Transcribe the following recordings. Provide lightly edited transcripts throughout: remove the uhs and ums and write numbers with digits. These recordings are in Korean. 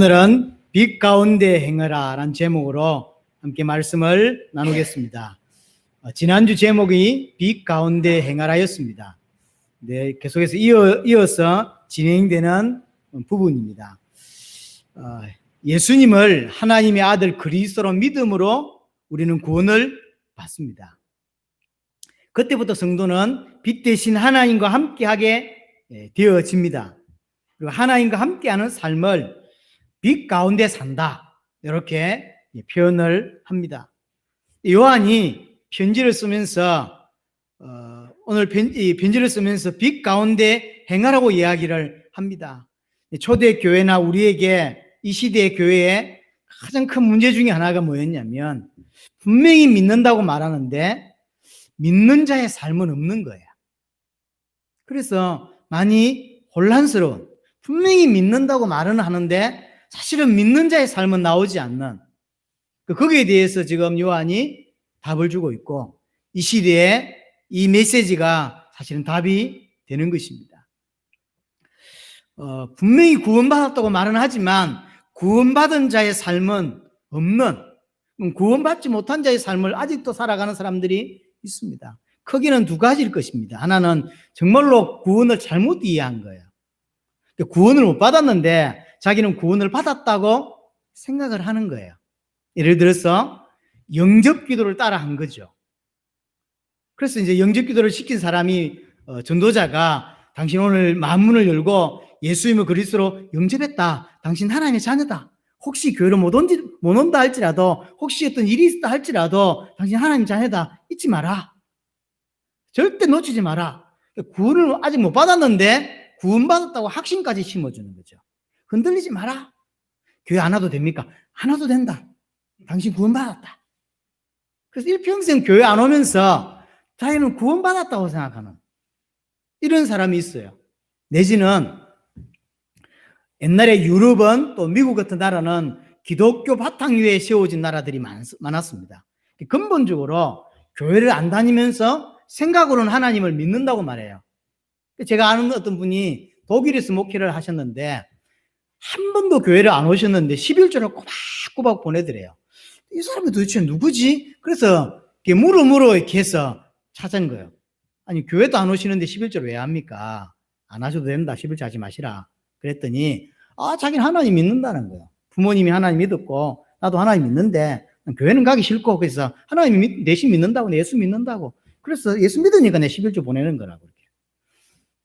오늘은 빛 가운데 행하라 라는 제목으로 함께 말씀을 나누겠습니다. 지난주 제목이 빛 가운데 행하라였습니다. 네, 계속해서 이어서 진행되는 부분입니다. 예수님을 하나님의 아들 그리스도로 믿음으로 우리는 구원을 받습니다. 그때부터 성도는 빛 대신 하나님과 함께하게 되어집니다. 그리고 하나님과 함께하는 삶을 빛 가운데 산다, 이렇게 표현을 합니다. 요한이 편지를 쓰면서 오늘 편지를 쓰면서 빛 가운데 행하라고 이야기를 합니다. 초대교회나 우리에게 이 시대의 교회의 가장 큰 문제 중에 하나가 뭐였냐면, 분명히 믿는다고 말하는데 믿는 자의 삶은 없는 거예요. 그래서 많이 혼란스러운, 분명히 믿는다고 말은 하는데 사실은 믿는 자의 삶은 나오지 않는, 거기에 대해서 지금 요한이 답을 주고 있고, 이 시대에 이 메시지가 사실은 답이 되는 것입니다. 분명히 구원받았다고 말은 하지만 구원받은 자의 삶은 없는, 구원받지 못한 자의 삶을 아직도 살아가는 사람들이 있습니다. 크게는 두 가지일 것입니다. 하나는 정말로 구원을 잘못 이해한 거예요. 구원을 못 받았는데 자기는 구원을 받았다고 생각을 하는 거예요. 예를 들어서 영접 기도를 따라 한 거죠. 그래서 이제 영접 기도를 시킨 사람이, 전도자가 당신 오늘 마음문을 열고 예수님을 그리스도로 영접했다, 당신 하나님의 자녀다, 혹시 교회로 못 온다 할지라도, 혹시 어떤 일이 있다 할지라도 당신 하나님 자녀다, 잊지 마라, 절대 놓치지 마라. 구원을 아직 못 받았는데 구원받았다고 확신까지 심어주는 거죠. 흔들리지 마라. 교회 안 와도 됩니까? 안 와도 된다. 당신 구원받았다. 그래서 일평생 교회 안 오면서 자기는 구원받았다고 생각하는 이런 사람이 있어요. 내지는 옛날에 유럽은, 또 미국 같은 나라는 기독교 바탕 위에 세워진 나라들이 많았습니다. 근본적으로 교회를 안 다니면서 생각으로는 하나님을 믿는다고 말해요. 제가 아는 어떤 분이 독일에서 목회를 하셨는데 한 번도 교회를 안 오셨는데 11조를 꼬박꼬박 보내드려요. 이 사람이 도대체 누구지? 그래서 물어 이렇게 해서 찾은 거예요. 아니, 교회도 안 오시는데 11조를 왜 합니까? 안 하셔도 됩니다. 11조 하지 마시라. 그랬더니 자기는 하나님 믿는다는 거예요. 부모님이 하나님 믿었고 나도 하나님 믿는데 교회는 가기 싫고, 그래서 하나님 대신 믿는다고, 예수 믿는다고, 그래서 예수 믿으니까 내 11조 보내는 거라고. 이렇게.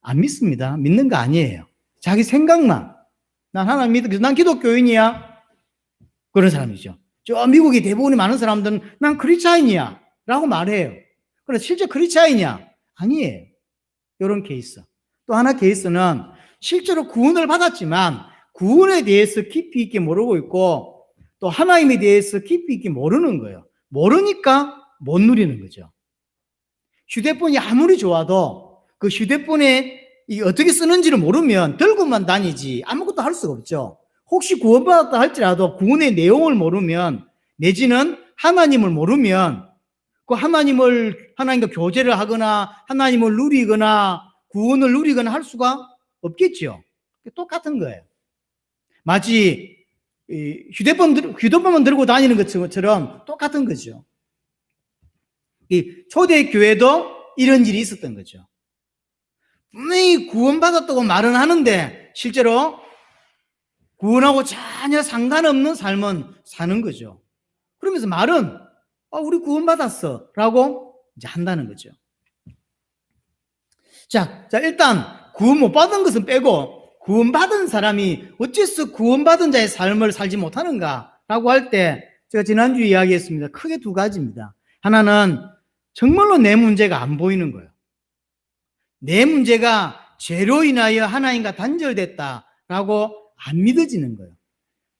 안 믿습니다. 믿는 거 아니에요. 자기 생각만, 난 하나님 믿어, 난 기독교인이야, 그런 사람이죠. 저 미국의 대부분이 많은 사람들은 난 크리스찬이야 라고 말해요. 그런데 실제 크리스찬이냐? 아니에요. 이런 케이스. 또 하나 케이스는 실제로 구원을 받았지만 구원에 대해서 깊이 있게 모르고 있고, 또 하나님에 대해서 깊이 있게 모르는 거예요. 모르니까 못 누리는 거죠. 휴대폰이 아무리 좋아도 그 휴대폰에 어떻게 쓰는지를 모르면 들고만 다니지 아무것도 할 수가 없죠. 혹시 구원받았다 할지라도 구원의 내용을 모르면, 내지는 하나님을 모르면, 그 하나님과 교제를 하거나 하나님을 누리거나 구원을 누리거나 할 수가 없겠죠. 똑같은 거예요. 마치 휴대폰만 들고 다니는 것처럼 똑같은 거죠. 이 초대교회도 이런 일이 있었던 거죠. 분명히 구원받았다고 말은 하는데 실제로 구원하고 전혀 상관없는 삶은 사는 거죠. 그러면서 말은 우리 구원받았어 라고 이제 한다는 거죠. 자, 일단 구원 못 받은 것은 빼고, 구원받은 사람이 어째서 구원받은 자의 삶을 살지 못하는가 라고 할 때, 제가 지난주에 이야기했습니다. 크게 두 가지입니다. 하나는 정말로 내 문제가 안 보이는 거예요. 내 문제가 죄로 인하여 하나님과 단절됐다라고 안 믿어지는 거예요.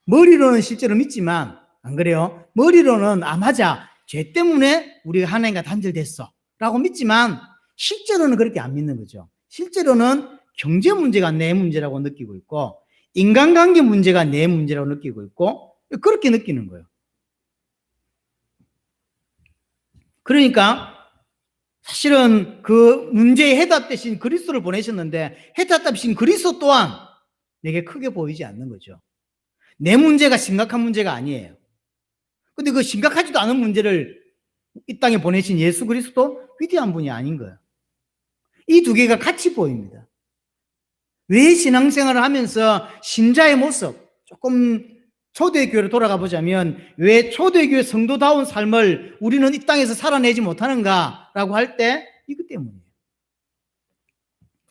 머리로는 실제로 믿지만, 안 그래요? 머리로는 맞아, 죄 때문에 우리가 하나님과 단절됐어 라고 믿지만 실제로는 그렇게 안 믿는 거죠. 실제로는 경제 문제가 내 문제라고 느끼고 있고, 인간관계 문제가 내 문제라고 느끼고 있고, 그렇게 느끼는 거예요. 그러니까 사실은 그 문제의 해답 대신 그리스도를 보내셨는데, 해답 대신 그리스도 또한 내게 크게 보이지 않는 거죠. 내 문제가 심각한 문제가 아니에요. 근데 그 심각하지도 않은 문제를 이 땅에 보내신 예수 그리스도 위대한 분이 아닌 거예요. 이 두 개가 같이 보입니다. 왜 신앙생활을 하면서 신자의 모습, 조금 초대교회로 돌아가 보자면 왜 초대교회 성도다운 삶을 우리는 이 땅에서 살아내지 못하는가라고 할 때 이것 때문이에요.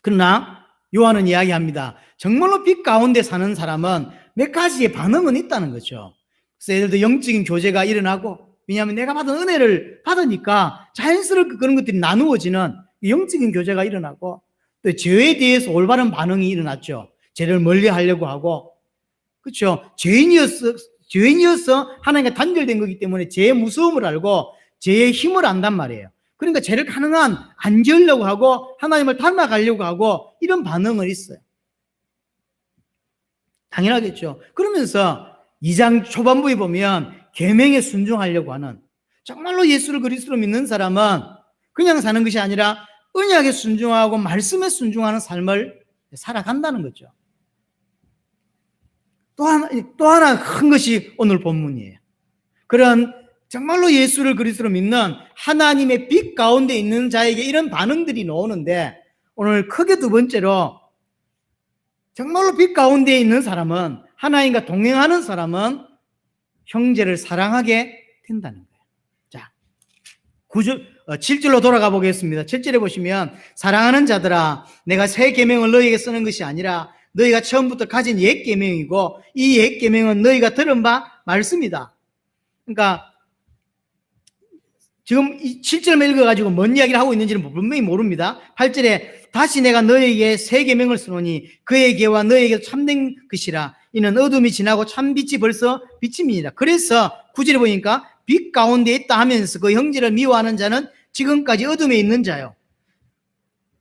그러나 요한은 이야기합니다. 정말로 빛 가운데 사는 사람은 몇 가지의 반응은 있다는 거죠. 그래서 예를 들어 영적인 교제가 일어나고, 왜냐하면 내가 받은 은혜를 받으니까 자연스럽게 그런 것들이 나누어지는 영적인 교제가 일어나고, 또 죄에 대해서 올바른 반응이 일어났죠. 죄를 멀리 하려고 하고, 그렇죠. 죄인이어서 하나님과 단절된 거기 때문에 죄의 무서움을 알고 죄의 힘을 안단 말이에요. 그러니까 죄를 가능한 안 지으려고 하고 하나님을 닮아가려고 하고 이런 반응을 있어요. 당연하겠죠. 그러면서 2장 초반부에 보면 계명에 순종하려고 하는, 정말로 예수를 그리스도로 믿는 사람은 그냥 사는 것이 아니라 언약에 순종하고 말씀에 순종하는 삶을 살아간다는 거죠. 또 하나 큰 것이 오늘 본문이에요. 그런 정말로 예수를 그리스도로 믿는 하나님의 빛 가운데 있는 자에게 이런 반응들이 나오는데, 오늘 크게 두 번째로 정말로 빛 가운데 있는 사람은, 하나님과 동행하는 사람은 형제를 사랑하게 된다는 거예요. 자, 7절로 돌아가 보겠습니다. 7절에 보시면, 사랑하는 자들아, 내가 새 계명을 너희에게 쓰는 것이 아니라 너희가 처음부터 가진 옛 계명이고 이 옛 계명은 너희가 들은 바 말씀이다. 그러니까 지금 이 7절만 읽어가지고 뭔 이야기를 하고 있는지는 분명히 모릅니다. 8절에 다시 내가 너에게 새 계명을 쓰노니 그의 계와 너에게 참된 것이라. 이는 어둠이 지나고 참빛이 벌써 비침이니라. 그래서 9절에 보니까 빛 가운데 있다 하면서 그 형제를 미워하는 자는 지금까지 어둠에 있는 자요,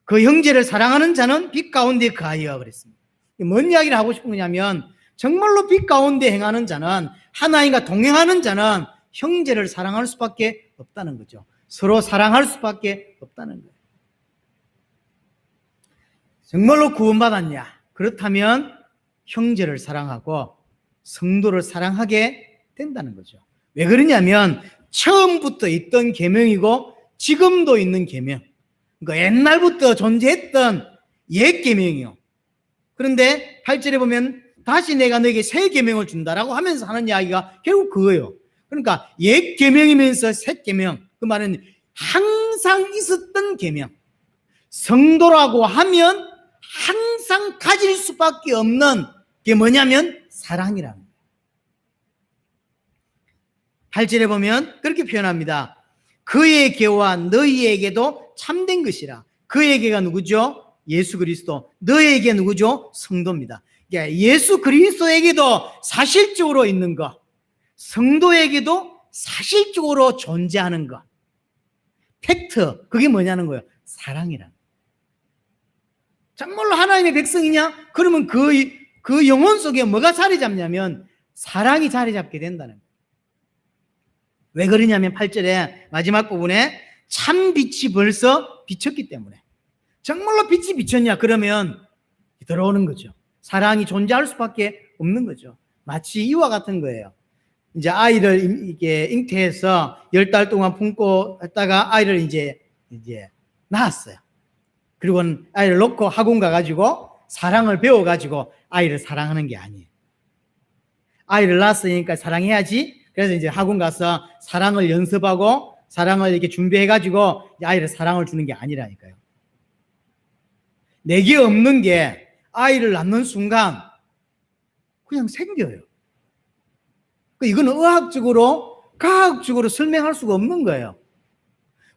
그 형제를 사랑하는 자는 빛 가운데 거하여 그랬습니다. 뭔 이야기를 하고 싶은 거냐면, 정말로 빛 가운데 행하는 자는, 하나님과 동행하는 자는 형제를 사랑할 수밖에 없다는 거죠. 서로 사랑할 수밖에 없다는 거예요. 정말로 구원받았냐? 그렇다면 형제를 사랑하고 성도를 사랑하게 된다는 거죠. 왜 그러냐면 처음부터 있던 계명이고 지금도 있는 계명, 그러니까 옛날부터 존재했던 옛 계명이요. 그런데 8절에 보면 다시 내가 너에게 새 계명을 준다라고 하면서 하는 이야기가 결국 그거예요. 그러니까 옛 계명이면서 새 계명, 그 말은 항상 있었던 계명. 성도라고 하면 항상 가질 수밖에 없는 게 뭐냐면 사랑이라는 거예요. 8절에 보면 그렇게 표현합니다. 그의 계와 너희에게도 참된 것이라. 그의 계가 누구죠? 예수 그리스도. 너에게 누구죠? 성도입니다. 예수 그리스도에게도 사실적으로 있는 것, 성도에게도 사실적으로 존재하는 것, 팩트, 그게 뭐냐는 거예요. 사랑이라는 거예요. 정말로 하나님의 백성이냐? 그러면 그 영혼 속에 뭐가 자리 잡냐면 사랑이 자리 잡게 된다는 거예요. 왜 그러냐면 8절에 마지막 부분에 참 빛이 벌써 비쳤기 때문에. 정말로 빛이 비쳤냐? 그러면 들어오는 거죠. 사랑이 존재할 수밖에 없는 거죠. 마치 이와 같은 거예요. 이제 아이를 이게 잉태해서 10달 동안 품고 했다가 아이를 이제 낳았어요. 그리고 아이를 놓고 학원 가가지고 사랑을 배워가지고 아이를 사랑하는 게 아니에요. 아이를 낳았으니까 사랑해야지. 그래서 이제 학원 가서 사랑을 연습하고 사랑을 이렇게 준비해가지고 아이를 사랑을 주는 게 아니라니까요. 내게 없는 게 아이를 낳는 순간 그냥 생겨요. 이거는 의학적으로, 과학적으로 설명할 수가 없는 거예요.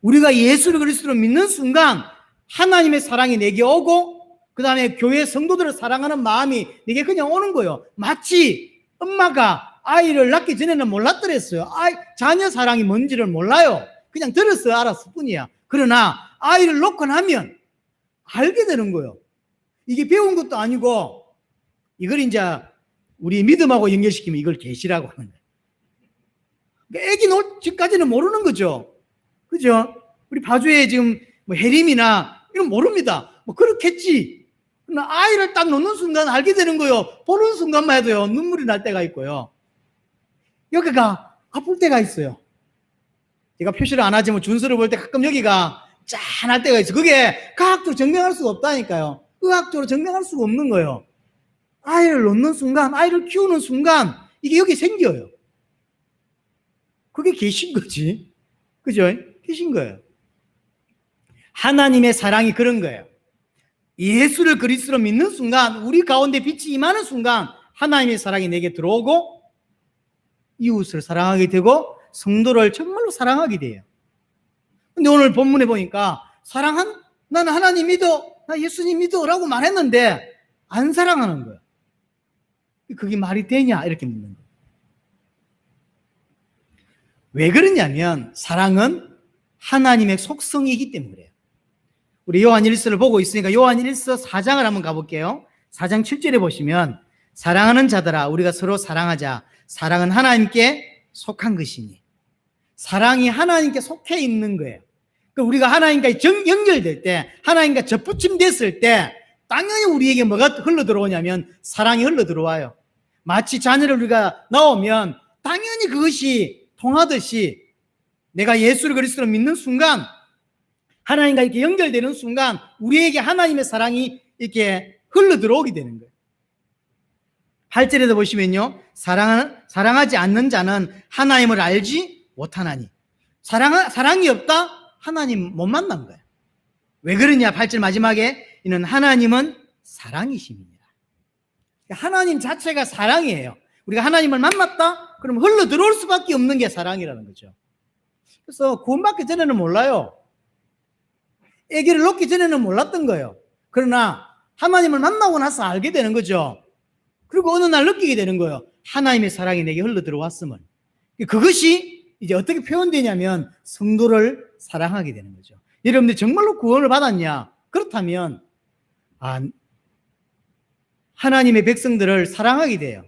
우리가 예수를 그리스도로 믿는 순간 하나님의 사랑이 내게 오고 그 다음에 교회 성도들을 사랑하는 마음이 내게 그냥 오는 거예요. 마치 엄마가 아이를 낳기 전에는 몰랐더랬어요. 자녀 사랑이 뭔지를 몰라요. 그냥 들었어요. 알았을 뿐이야. 그러나 아이를 놓고 나면 알게 되는 거예요. 이게 배운 것도 아니고 이걸 이제 우리 믿음하고 연결시키면 이걸 계시라고 하는 거예요. 그러니까 애기 놓을 지금까지는 모르는 거죠. 그죠? 우리 바주에 지금 뭐 해림이나 이런 모릅니다. 뭐 그렇겠지. 아이를 딱 놓는 순간 알게 되는 거예요. 보는 순간만 해도요, 눈물이 날 때가 있고요. 여기가 아플 때가 있어요. 제가 표시를 안 하지만 준서를 볼 때 가끔 여기가 짠할 때가 있어요. 그게 과학적으로 증명할 수가 없다니까요. 의학적으로 증명할 수가 없는 거예요. 아이를 놓는 순간, 아이를 키우는 순간 이게 여기 생겨요. 그게 계신 거지. 그죠? 계신 거예요. 하나님의 사랑이 그런 거예요. 예수를 그리스도로 믿는 순간, 우리 가운데 빛이 임하는 순간 하나님의 사랑이 내게 들어오고 이웃을 사랑하게 되고 성도를 정말로 사랑하게 돼요. 근데 오늘 본문에 보니까 나는 하나님 믿어, 나 예수님 믿어 라고 말했는데 안 사랑하는 거예요. 그게 말이 되냐 이렇게 묻는 거예요. 왜 그러냐면 사랑은 하나님의 속성이기 때문에 그래요. 우리 요한일서를 보고 있으니까 요한일서 4장을 한번 가볼게요. 4장 7절에 보시면 사랑하는 자들아 우리가 서로 사랑하자. 사랑은 하나님께 속한 것이니. 사랑이 하나님께 속해 있는 거예요. 우리가 하나님과 연결될 때, 하나님과 접붙임됐을 때 당연히 우리에게 뭐가 흘러들어오냐면 사랑이 흘러들어와요. 마치 자녀를 우리가 낳으면 당연히 그것이 통하듯이 내가 예수를 그리스도로 믿는 순간, 하나님과 이렇게 연결되는 순간 우리에게 하나님의 사랑이 이렇게 흘러들어오게 되는 거예요. 8절에도 보시면요, 사랑하지 않는 자는 하나님을 알지 못하나니. 사랑이 없다? 하나님 못 만난 거예요. 왜 그러냐? 8절 마지막에 이는 하나님은 사랑이심이니라. 하나님 자체가 사랑이에요. 우리가 하나님을 만났다? 그럼 흘러 들어올 수밖에 없는 게 사랑이라는 거죠. 그래서 구원받기 전에는 몰라요. 아기를 놓기 전에는 몰랐던 거예요. 그러나 하나님을 만나고 나서 알게 되는 거죠. 그리고 어느 날 느끼게 되는 거예요. 하나님의 사랑이 내게 흘러 들어왔음을. 그것이 이제 어떻게 표현되냐면 성도를 사랑하게 되는 거죠. 여러분들 정말로 구원을 받았냐? 그렇다면 하나님의 백성들을 사랑하게 돼요.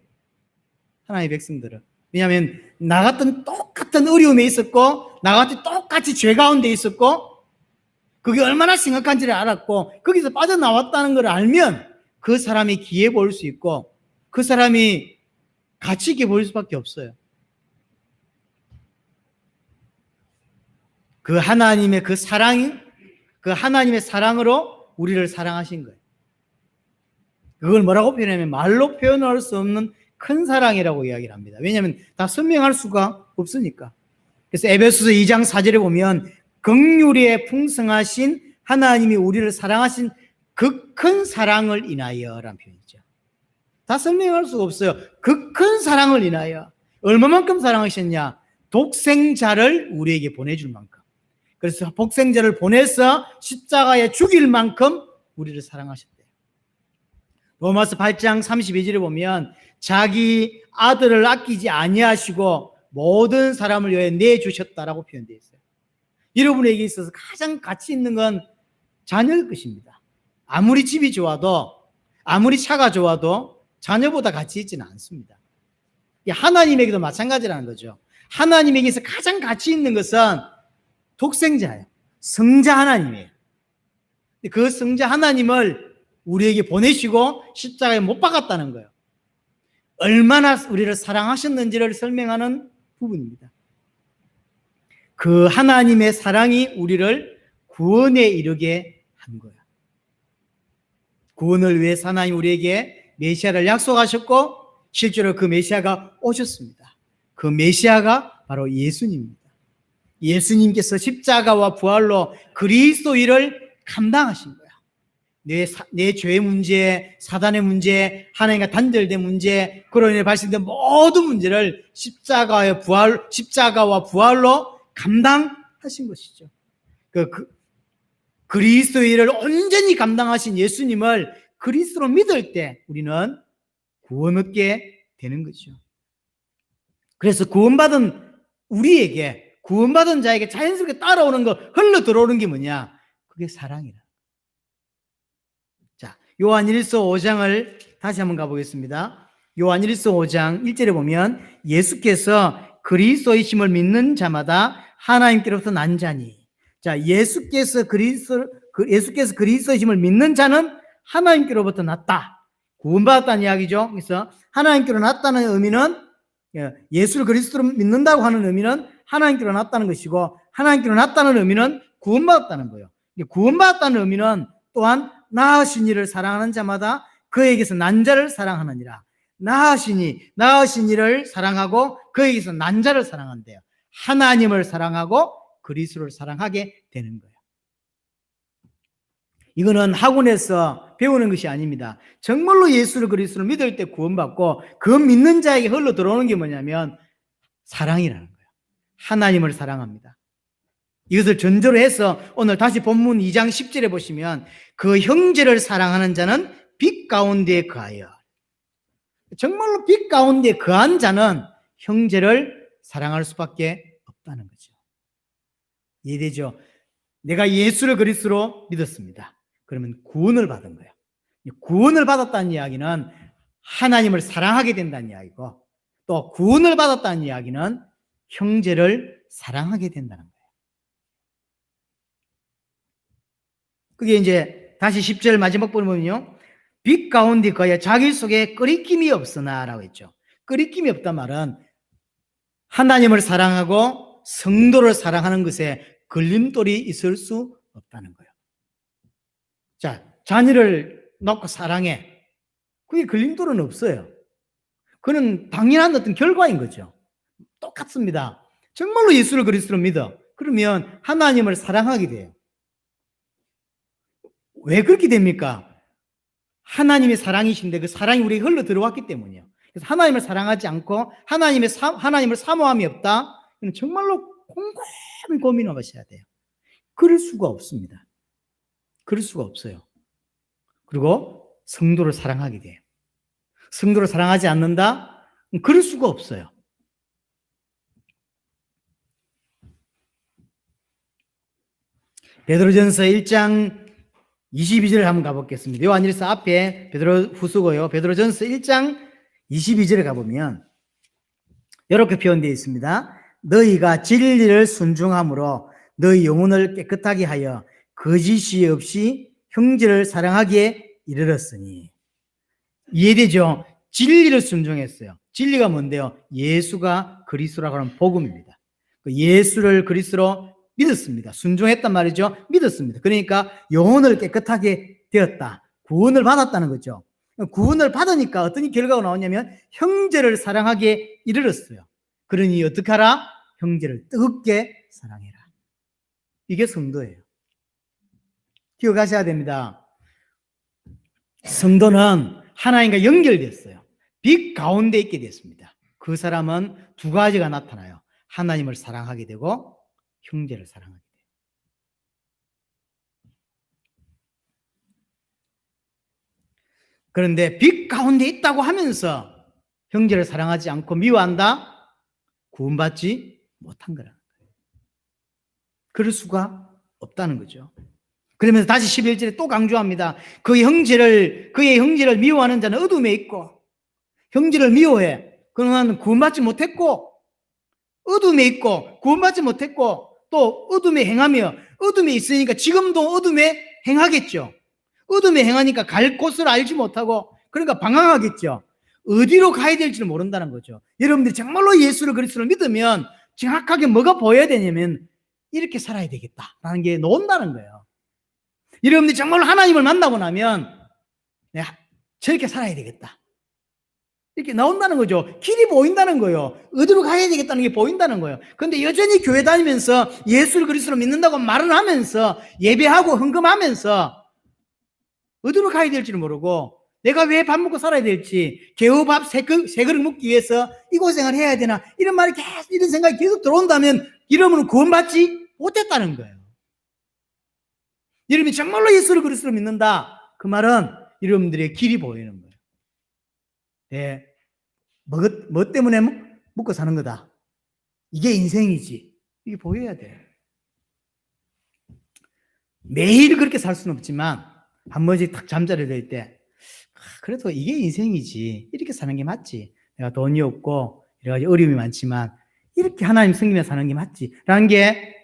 하나님의 백성들을. 왜냐하면 나 같은 똑같은 어려움에 있었고 나 같은 똑같이 죄 가운데 있었고 그게 얼마나 심각한지를 알았고 거기서 빠져나왔다는 걸 알면 그 사람이 기회 볼 수 있고 그 사람이 가치 있게 보일 수밖에 없어요. 그 하나님의 그 사랑이, 그 하나님의 사랑으로 우리를 사랑하신 거예요. 그걸 뭐라고 표현하면 말로 표현할 수 없는 큰 사랑이라고 이야기를 합니다. 왜냐하면 다 설명할 수가 없으니까. 그래서 에베소서 2장 4절에 보면 긍휼에 풍성하신 하나님이 우리를 사랑하신 그 큰 사랑을 인하여라는 표현이죠. 다 설명할 수가 없어요. 그 큰 사랑을 인하여. 얼마만큼 사랑하셨냐? 독생자를 우리에게 보내줄 만큼. 그래서 독생자를 보내서 십자가에 죽일 만큼 우리를 사랑하셨대요. 로마서 8장 32절에 보면 자기 아들을 아끼지 아니하시고 모든 사람을 위해 내주셨다라고 표현되어 있어요. 여러분에게 있어서 가장 가치 있는 건 자녀일 것입니다. 아무리 집이 좋아도 아무리 차가 좋아도 자녀보다 가치 있지는 않습니다. 하나님에게도 마찬가지라는 거죠. 하나님에게서 가장 가치 있는 것은 독생자예요. 성자 하나님이에요. 그 성자 하나님을 우리에게 보내시고 십자가에 못 박았다는 거예요. 얼마나 우리를 사랑하셨는지를 설명하는 부분입니다. 그 하나님의 사랑이 우리를 구원에 이르게 한 거예요. 구원을 위해서 하나님 우리에게 메시아를 약속하셨고 실제로 그 메시아가 오셨습니다. 그 메시아가 바로 예수님입니다. 예수님께서 십자가와 부활로 그리스도인을 감당하신 거야. 내 죄의 문제, 사단의 문제, 하나님과 단절된 문제, 그로 인해 발생된 모든 문제를 십자가와 부활로 감당하신 것이죠. 그리스도인을 온전히 감당하신 예수님을 그리스도로 믿을 때 우리는 구원 얻게 되는 거죠. 그래서 구원받은 우리에게, 구원받은 자에게 자연스럽게 따라오는 거, 흘러 들어오는 게 뭐냐? 그게 사랑이라. 자, 요한일서 5장을 다시 한번 가보겠습니다. 요한일서 5장 1절에 보면 예수께서 그리스도이심을 믿는 자마다 하나님께로부터 난 자니. 자, 예수께서 그리스도이심을 믿는 자는 하나님께로부터 났다. 구원받았다는 이야기죠. 그래서 하나님께로 났다는 의미는 예수를 그리스도로 믿는다고 하는 의미는 하나님께로 났다는 것이고, 하나님께로 났다는 의미는 구원받았다는 거예요. 구원받았다는 의미는 또한 나으신 이를 사랑하는 자마다 그에게서 난 자를 사랑하느니라. 나으신 이를 사랑하고 그에게서 난 자를 사랑한대요. 하나님을 사랑하고 그리스도를 사랑하게 되는 거예요. 이거는 학원에서 배우는 것이 아닙니다. 정말로 예수를 그리스도를 믿을 때 구원받고 그 믿는 자에게 흘러 들어오는 게 뭐냐면 사랑이라는 거예요. 하나님을 사랑합니다. 이것을 전제로 해서 오늘 다시 본문 2장 10절에 보시면 그 형제를 사랑하는 자는 빛 가운데 거하여. 정말로 빛 가운데 거한 자는 형제를 사랑할 수밖에 없다는 거죠. 이해되죠? 내가 예수를 그리스도로 믿었습니다. 그러면 구원을 받은 거예요. 구원을 받았다는 이야기는 하나님을 사랑하게 된다는 이야기고, 또 구원을 받았다는 이야기는 형제를 사랑하게 된다는 거예요. 그게 이제 다시 10절 마지막 부분 보면요, 빛 가운데 거야 자기 속에 끄리낌이 없으나 라고 했죠. 끄리낌이 없단 말은 하나님을 사랑하고 성도를 사랑하는 것에 걸림돌이 있을 수 없다는 거예요. 자, 자녀를 놓고 사랑해. 그게 걸림돌은 없어요. 그는 당연한 어떤 결과인 거죠. 똑같습니다. 정말로 예수를 그리스도로 믿어. 그러면 하나님을 사랑하게 돼요. 왜 그렇게 됩니까? 하나님의 사랑이신데 그 사랑이 우리에게 흘러 들어왔기 때문이에요. 그래서 하나님을 사랑하지 않고 하나님을 사모함이 없다? 정말로 곰곰이 고민하셔야 돼요. 그럴 수가 없습니다. 그럴 수가 없어요. 그리고 성도를 사랑하게 돼요. 성도를 사랑하지 않는다? 그럴 수가 없어요. 베드로전서 1장 22절을 한번 가보겠습니다. 요한일서 앞에 베드로후서고요. 베드로전서 1장 22절에 가보면 이렇게 표현되어 있습니다. 너희가 진리를 순종함으로 너희 영혼을 깨끗하게 하여 거짓이 없이 형제를 사랑하기에 이르렀으니. 이해되죠? 진리를 순종했어요. 진리가 뭔데요? 예수가 그리스도라고 하는 복음입니다. 예수를 그리스도로 믿었습니다. 순종했단 말이죠. 믿었습니다. 그러니까 영혼을 깨끗하게 되었다. 구원을 받았다는 거죠. 구원을 받으니까 어떤 결과가 나오냐면 형제를 사랑하기에 이르렀어요. 그러니 어떻게 하라? 형제를 뜨겁게 사랑해라. 이게 성도예요. 기억하셔야 됩니다. 성도는 하나님과 연결됐어요. 빛 가운데 있게 됐습니다. 그 사람은 두 가지가 나타나요. 하나님을 사랑하게 되고 형제를 사랑하게 돼요. 그런데 빛 가운데 있다고 하면서 형제를 사랑하지 않고 미워한다? 구원받지 못한 거라는 거예요. 그럴 수가 없다는 거죠. 그러면서 다시 11절에 또 강조합니다. 그의 형제를 미워하는 자는 어둠에 있고, 형제를 미워해. 그러면 구원받지 못했고, 어둠에 있고, 구원받지 못했고, 또 어둠에 행하며, 어둠에 있으니까 지금도 어둠에 행하겠죠. 어둠에 행하니까 갈 곳을 알지 못하고, 그러니까 방황하겠죠. 어디로 가야 될지를 모른다는 거죠. 여러분들이 정말로 예수를 그리스도를 믿으면 정확하게 뭐가 보여야 되냐면 이렇게 살아야 되겠다라는 게 나온다는 거예요. 여러분들이 정말로 하나님을 만나고 나면 저렇게 살아야 되겠다. 이렇게 나온다는 거죠. 길이 보인다는 거예요. 어디로 가야 되겠다는 게 보인다는 거예요. 그런데 여전히 교회 다니면서 예수를 그리스도로 믿는다고 말을 하면서 예배하고 헌금하면서 어디로 가야 될지를 모르고 내가 왜 밥 먹고 살아야 될지, 개우밥 세 그릇 먹기 위해서 이 고생을 해야 되나, 이런 말이 계속, 이런 생각이 계속 들어온다면 여러분은 구원받지 못했다는 거예요. 여러분이 정말로 예수를 그리스도로 믿는다, 그 말은 여러분들의 길이 보이는 거예요. 네. 뭐 때문에 먹고 사는 거다, 이게 인생이지, 이게 보여야 돼요. 매일 그렇게 살 수는 없지만 한 번씩 딱 잠자리에 들 때 그래도 이게 인생이지, 이렇게 사는 게 맞지, 내가 돈이 없고 여러 가지 어려움이 많지만 이렇게 하나님 섬기며 사는 게 맞지 라는 게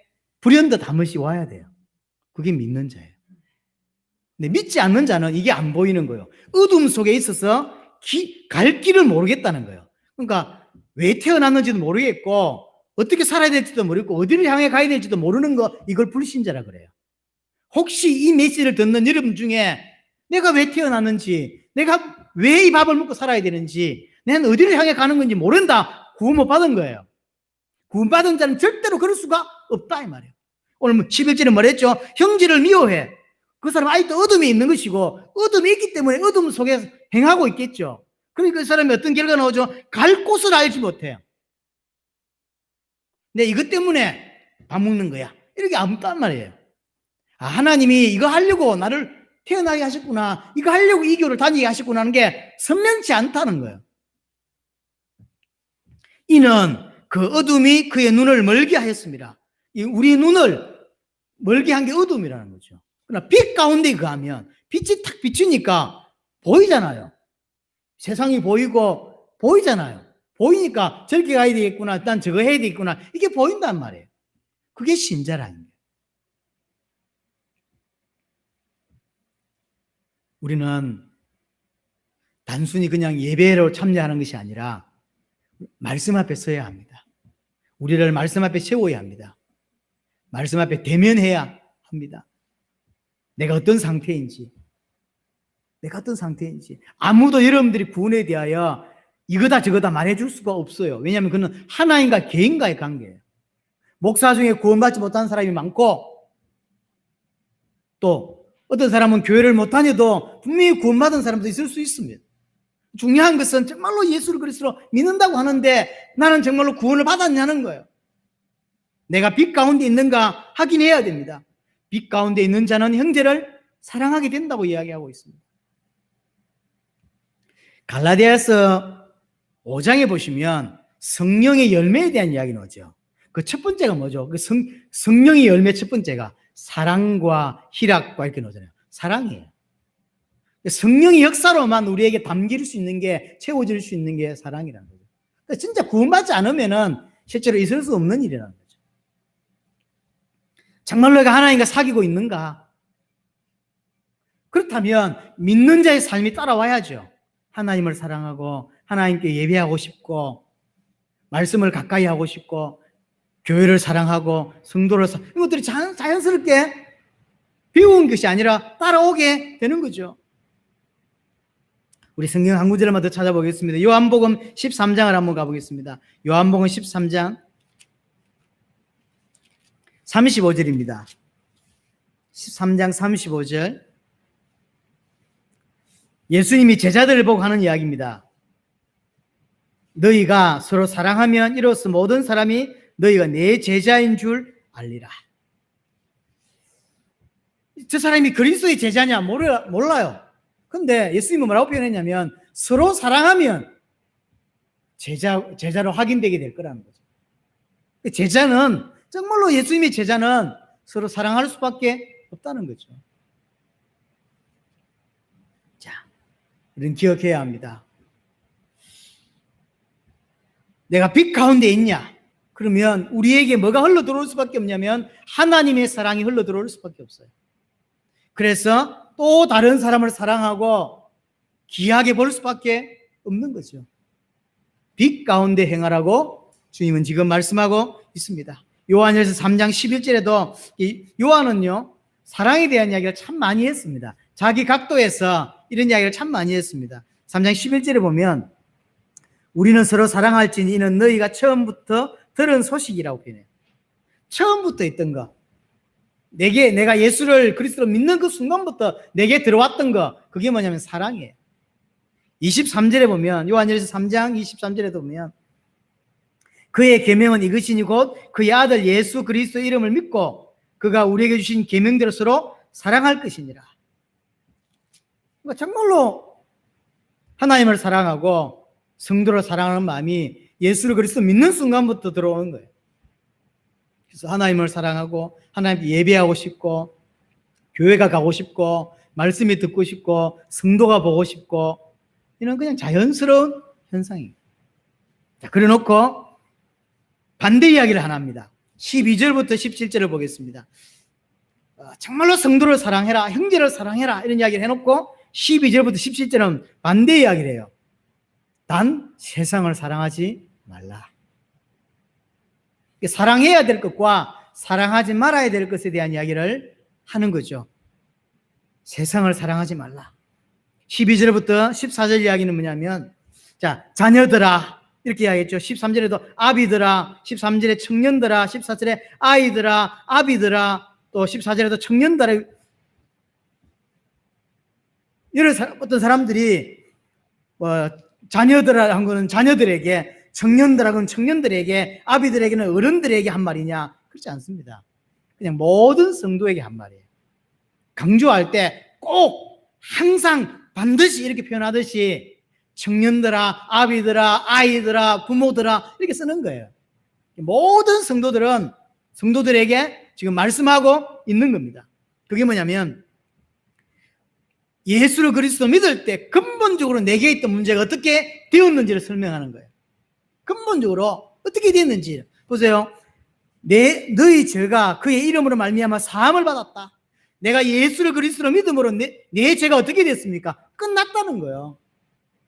불현듯 한 번씩 와야 돼요. 그게 믿는 자예요. 근데 믿지 않는 자는 이게 안 보이는 거예요. 어둠 속에 있어서 갈 길을 모르겠다는 거예요. 그러니까 왜 태어났는지도 모르겠고 어떻게 살아야 될지도 모르겠고 어디를 향해 가야 될지도 모르는 거, 이걸 불신자라 그래요. 혹시 이 메시지를 듣는 여러분 중에 내가 왜 태어났는지, 내가 왜 이 밥을 먹고 살아야 되는지, 내가 어디를 향해 가는 건지 모른다, 구원 못 받은 거예요. 구원 받은 자는 절대로 그럴 수가 없다 이 말이에요. 오늘 11절에 뭐랬죠? 형제를 미워해. 그 사람은 아직도 어둠에 있는 것이고 어둠에 있기 때문에 어둠 속에 행하고 있겠죠. 그러니까 그 사람이 어떤 결과가 나오죠? 갈 곳을 알지 못해요. 내 이것 때문에 밥 먹는 거야, 이렇게 안 묻단 말이에요. 아, 하나님이 이거 하려고 나를 태어나게 하셨구나, 이거 하려고 이 교를 다니게 하셨구나 하는 게 선명치 않다는 거예요. 이는 그 어둠이 그의 눈을 멀게 하였습니다. 우리 눈을 멀게 한 게 어둠이라는 거죠. 그러나 빛 가운데 거하면 빛이 탁 비추니까 보이잖아요. 세상이 보이고 보이잖아요. 보이니까 저렇게 가야 되겠구나, 난 저거 해야 되겠구나, 이게 보인단 말이에요. 그게 신자라는 거예요. 우리는 단순히 그냥 예배로 참여하는 것이 아니라 말씀 앞에 서야 합니다. 우리를 말씀 앞에 세워야 합니다. 말씀 앞에 대면해야 합니다. 내가 어떤 상태인지, 아무도 여러분들이 구원에 대하여 이거다 저거다 말해줄 수가 없어요. 왜냐하면 그는 하나님과 개인과의 관계예요. 목사 중에 구원받지 못한 사람이 많고, 또 어떤 사람은 교회를 못 다녀도 분명히 구원받은 사람도 있을 수 있습니다. 중요한 것은 정말로 예수를 그리스도로 믿는다고 하는데 나는 정말로 구원을 받았냐는 거예요. 내가 빛 가운데 있는가 확인해야 됩니다. 빛 가운데 있는 자는 형제를 사랑하게 된다고 이야기하고 있습니다. 갈라디아서 5장에 보시면 성령의 열매에 대한 이야기 나오죠. 그 첫 번째가 뭐죠? 그 성령의 열매 첫 번째가 사랑과 희락과 이렇게 나오잖아요. 사랑이에요. 성령의 역사로만 우리에게 담길 수 있는 게, 채워질 수 있는 게 사랑이라는 거죠. 그러니까 진짜 구원받지 않으면은 실제로 있을 수 없는 일이라는 거죠. 정말로 내가 하나님과 사귀고 있는가? 그렇다면 믿는 자의 삶이 따라와야죠. 하나님을 사랑하고 하나님께 예배하고 싶고 말씀을 가까이 하고 싶고 교회를 사랑하고 성도를 이것들이 자연스럽게 배운 것이 아니라 따라오게 되는 거죠. 우리 성경 한 구절만 더 찾아보겠습니다. 요한복음 13장을 한번 가보겠습니다. 요한복음 13장 35절입니다. 13장 35절. 예수님이 제자들을 보고 하는 이야기입니다. 너희가 서로 사랑하면 이로써 모든 사람이 너희가 내 제자인 줄 알리라. 저 사람이 그리스도의 제자냐 몰라요. 근데 예수님은 뭐라고 표현했냐면 서로 사랑하면 제자로 확인되게 될 거라는 거죠. 제자는, 정말로 예수님의 제자는 서로 사랑할 수밖에 없다는 거죠. 자, 이런 기억해야 합니다. 내가 빛 가운데 있냐? 그러면 우리에게 뭐가 흘러들어올 수밖에 없냐면 하나님의 사랑이 흘러들어올 수밖에 없어요. 그래서 또 다른 사람을 사랑하고 귀하게 볼 수밖에 없는 거죠. 빛 가운데 행하라고 주님은 지금 말씀하고 있습니다. 요한일서 3장 11절에도 요한은요, 사랑에 대한 이야기를 참 많이 했습니다. 자기 각도에서 이런 이야기를 참 많이 했습니다. 3장 11절에 보면 우리는 서로 사랑할지니 이는 너희가 처음부터 들은 소식이라고 표현해요. 처음부터 있던 거, 내가 예수를 그리스도로 믿는 그 순간부터 내게 들어왔던 거, 그게 뭐냐면 사랑이에요. 23절에 보면, 요한일서 3장 23절에도 보면 그의 계명은 이것이니 곧 그의 아들 예수 그리스도 이름을 믿고 그가 우리에게 주신 계명대로 서로 사랑할 것이니라. 그러니까 정말로 하나님을 사랑하고 성도를 사랑하는 마음이 예수를 그리스도 믿는 순간부터 들어오는 거예요. 그래서 하나님을 사랑하고 하나님께 예배하고 싶고 교회가 가고 싶고 말씀이 듣고 싶고 성도가 보고 싶고 이런 그냥 자연스러운 현상이에요. 자, 그래 놓고 반대 이야기를 하나 합니다. 12절부터 17절을 보겠습니다. 정말로 성도를 사랑해라, 형제를 사랑해라 이런 이야기를 해놓고 12절부터 17절은 반대 이야기를 해요. 단 세상을 사랑하지 말라. 사랑해야 될 것과 사랑하지 말아야 될 것에 대한 이야기를 하는 거죠. 세상을 사랑하지 말라. 12절부터 14절 이야기는 뭐냐면, 자, 자녀들아 이렇게 이야기했죠. 13절에도 아비들아, 13절에 청년들아, 14절에 아이들아, 아비들아, 또 14절에도 청년들아. 어떤 사람들이 자녀들아 한 거는 자녀들에게, 청년들하고는 청년들에게, 아비들에게는 어른들에게 한 말이냐? 그렇지 않습니다. 그냥 모든 성도에게 한 말이에요. 강조할 때 꼭 항상 반드시 이렇게 표현하듯이 청년들아, 아비들아, 아이들아, 부모들아 이렇게 쓰는 거예요. 모든 성도들에게 지금 말씀하고 있는 겁니다. 그게 뭐냐면, 예수를 그리스도 믿을 때 근본적으로 내게 있던 문제가 어떻게 되었는지를 설명하는 거예요. 근본적으로 어떻게 되었는지 보세요. 너희 죄가 그의 이름으로 말미암아 사함을 받았다. 내가 예수를 그리스도로 믿음으로 내 죄가 어떻게 됐습니까? 끝났다는 거예요.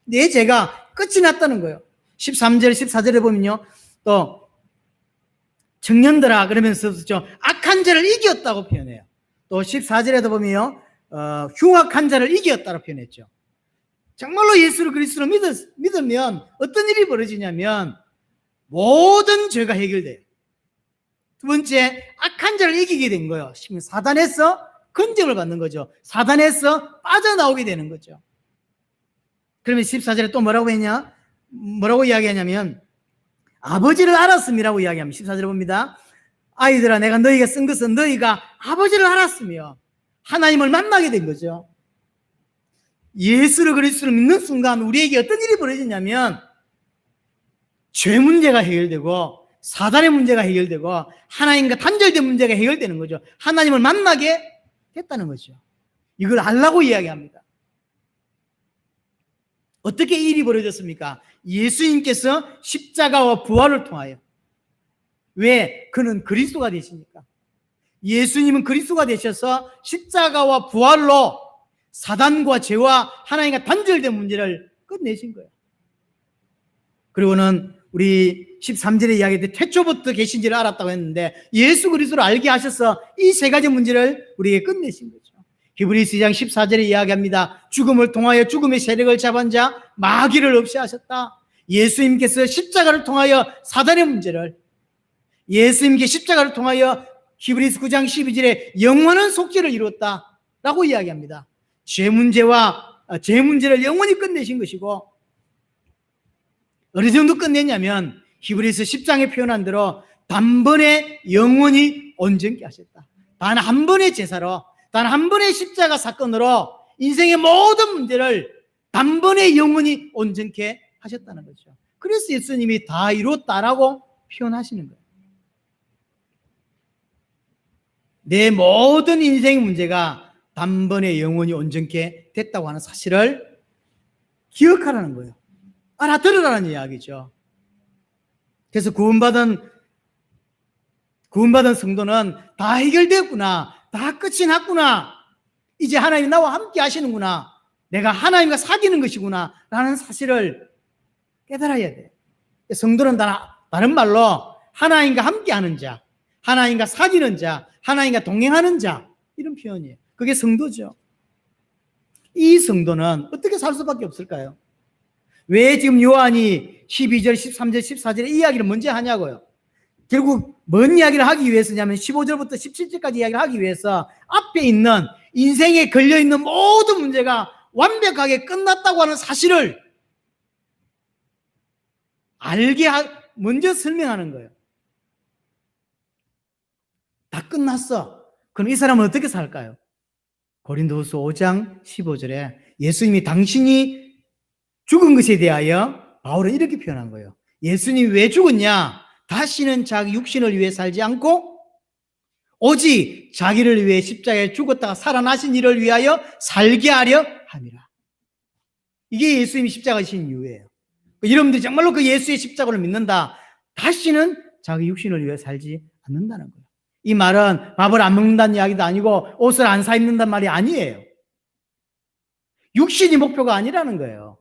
내 죄가 끝이 났다는 거예요. 13절, 14절에 보면요, 또 청년들아 그러면서 악한 자를 이겼다고 표현해요. 또 14절에도 보면요, 흉악한 자를 이겼다고 표현했죠. 정말로 예수를 그리스도로 믿으면 어떤 일이 벌어지냐면 모든 죄가 해결돼요. 두 번째, 악한 자를 이기게 된 거예요. 사단에서 건짐을 받는 거죠. 사단에서 빠져나오게 되는 거죠. 그러면 14절에 또 뭐라고 했냐? 뭐라고 이야기하냐면 아버지를 알았음이라고 이야기합니다. 14절에 봅니다. 아이들아, 내가 너희가 쓴 것은 너희가 아버지를 알았으며 하나님을 만나게 된 거죠. 예수를 그리스도를 믿는 순간 우리에게 어떤 일이 벌어지냐면 죄 문제가 해결되고 사단의 문제가 해결되고 하나님과 단절된 문제가 해결되는 거죠. 하나님을 만나게 됐다는 거죠. 이걸 알라고 이야기합니다. 어떻게 이 일이 벌어졌습니까? 예수님께서 십자가와 부활을 통하여. 왜? 그는 그리스도가 되시니까. 예수님은 그리스도가 되셔서 십자가와 부활로 사단과 죄와 하나님과 단절된 문제를 끝내신 거예요. 그리고는 우리 13절에 이야기할 때 태초부터 계신지를 알았다고 했는데 예수 그리스도를 알게 하셔서 이 세 가지 문제를 우리에게 끝내신 거죠. 히브리서 2장 14절에 이야기합니다. 죽음을 통하여 죽음의 세력을 잡은 자 마귀를 없이 하셨다. 예수님께서 십자가를 통하여 사단의 문제를, 예수님께 십자가를 통하여 히브리서 9장 12절에 영원한 속죄를 이루었다 라고 이야기합니다. 죄 문제를 영원히 끝내신 것이고, 어느 정도 끝냈냐면 히브리서 10장에 표현한 대로 단번에 영원히 온전케 하셨다. 단 한 번의 제사로, 단 한 번의 십자가 사건으로 인생의 모든 문제를 단번에 영원히 온전케 하셨다는 거죠. 그래서 예수님이 다 이뤘다라고 표현하시는 거예요. 내 모든 인생의 문제가 단번에 영원히 온전케 됐다고 하는 사실을 기억하라는 거예요. 알아들으라는 이야기죠. 그래서 구원받은 성도는 다 해결되었구나, 다 끝이 났구나, 이제 하나님이 나와 함께 하시는구나, 내가 하나님과 사귀는 것이구나 라는 사실을 깨달아야 돼요. 성도는 다른 말로 하나님과 함께 하는 자, 하나님과 사귀는 자, 하나님과 동행하는 자, 이런 표현이에요. 그게 성도죠. 이 성도는 어떻게 살 수밖에 없을까요? 왜 지금 요한이 12절, 13절, 14절에 이 이야기를 먼저 하냐고요. 결국 뭔 이야기를 하기 위해서냐면 15절부터 17절까지 이야기를 하기 위해서 앞에 있는 인생에 걸려있는 모든 문제가 완벽하게 끝났다고 하는 사실을 먼저 설명하는 거예요. 다 끝났어. 그럼 이 사람은 어떻게 살까요? 고린도후서 5장 15절에 예수님이 당신이 죽은 것에 대하여 바울은 이렇게 표현한 거예요. 예수님이 왜 죽었냐? 다시는 자기 육신을 위해 살지 않고 오직 자기를 위해 십자가에 죽었다가 살아나신 이를 위하여 살게 하려 함이라. 이게 예수님이 십자가에 지신 이유예요. 여러분들이 정말로 그 예수의 십자가를 믿는다, 다시는 자기 육신을 위해 살지 않는다는 거예요. 이 말은 밥을 안 먹는다는 이야기도 아니고 옷을 안 사 입는다는 말이 아니에요. 육신이 목표가 아니라는 거예요.